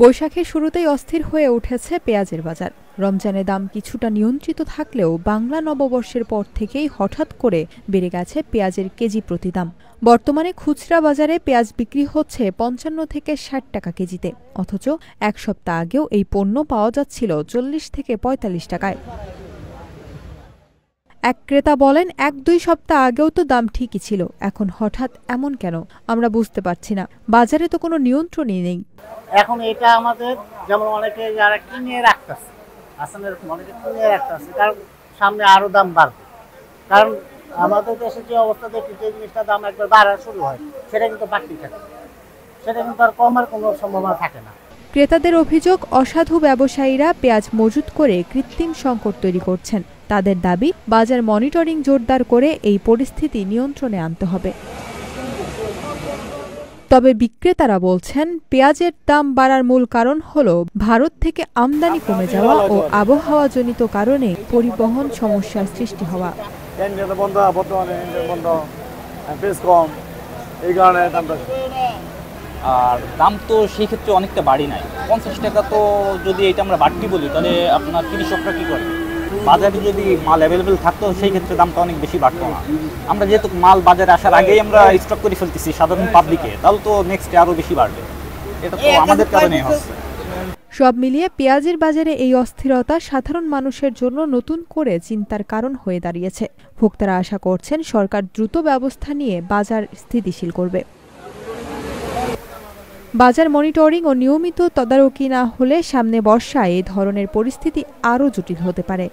বৈশাখের শুরুতেই অস্থির হয়ে উঠেছে পেঁয়াজের বাজার। রমজানের দাম কিছুটা নিয়ন্ত্রিত থাকলেও বাংলা নববর্ষের পর থেকেই হঠাৎ করে বেড়ে গেছে পেঁয়াজের কেজি প্রতি দাম। বর্তমানে খুচরা বাজারে পেঁয়াজ বিক্রি হচ্ছে ৫৫ থেকে ৬০ টাকা কেজিতে, অথচ এক সপ্তাহ আগেও এই পণ্য পাওয়া যাচ্ছিল ৪০ থেকে ৪৫ টাকায়। এক ক্রেতা বলেন, ১-২ সপ্তাহ আগেও তো দাম ঠিকই ছিল, এখন হঠাৎ এমন কেন আমরা বুঝতে পারছি না। বাজারে তো কোনো নিয়ন্ত্রণই নেই। এখন এটা আমাদের যেমন অনেকে যারা কিনে রাখতেছে, আসলে অনেকে কিনে রাখতেছে, কারণ সামনে আরো দাম বাড়বে। কারণ আমাদের দেশে যে অবস্থা দেখি, যে জিনিসটা দাম একবার বাড়া শুরু হয় সেটা কিন্তু বাড়তেই থাকে, সেটা কিন্তু আর কমার কোনো সম্ভাবনা থাকে না। ক্রেতাদের অভিযোগ, অসাধু ব্যবসায়ীরা পেঁয়াজ মজুত করে কৃত্রিম সংকট তৈরি করছেন। তাদের দাবি, বাজার মনিটরিং জোরদার করে এই পরিস্থিতি নিয়ন্ত্রণে আনতে হবে। তবে বিক্রেতারা বলছেন, পেঁয়াজের দাম বাড়ার মূল কারণ হল ভারত থেকে আমদানি কমে যাওয়া ও আবহাওয়াজনিত কারণে পরিবহন সমস্যার সৃষ্টি হওয়া। আর দাম তো সেই ক্ষেত্রে অনেকটা বাড়ি নাই। ৫০ টাকা তো যদি এটা আমরা বাড়তি বলি, তাহলে আপনার কৃষকরা কী করে? বাজারে যদি মাল অ্যাভেলেবেল থাকতো সেই ক্ষেত্রে দামটা অনেক বেশি বাড়তো না। আমরা যেহেতু মাল বাজারে আসার আগেই আমরা স্টক করে ফেলতেছি সাধারণ পাবলিকে, তাহলে তো নেক্সটে আরও বেশি বাড়বে। এটা তো আমাদের কারণেই হচ্ছে। সব মিলিয়ে পেঁয়াজের বাজারে এই অস্থিরতা সাধারণ মানুষের জন্য নতুন করে চিন্তার কারণ হয়ে দাঁড়িয়েছে। ভোক্তারা আশা করছেন সরকার দ্রুত ব্যবস্থা নিয়ে বাজার স্থিতিশীল করবে। বাজার মনিটরিং ও নিয়মিত তদারকি না হলে সামনে বর্ষায় এ ধরনের পরিস্থিতি আরও জটিল হতে পারে।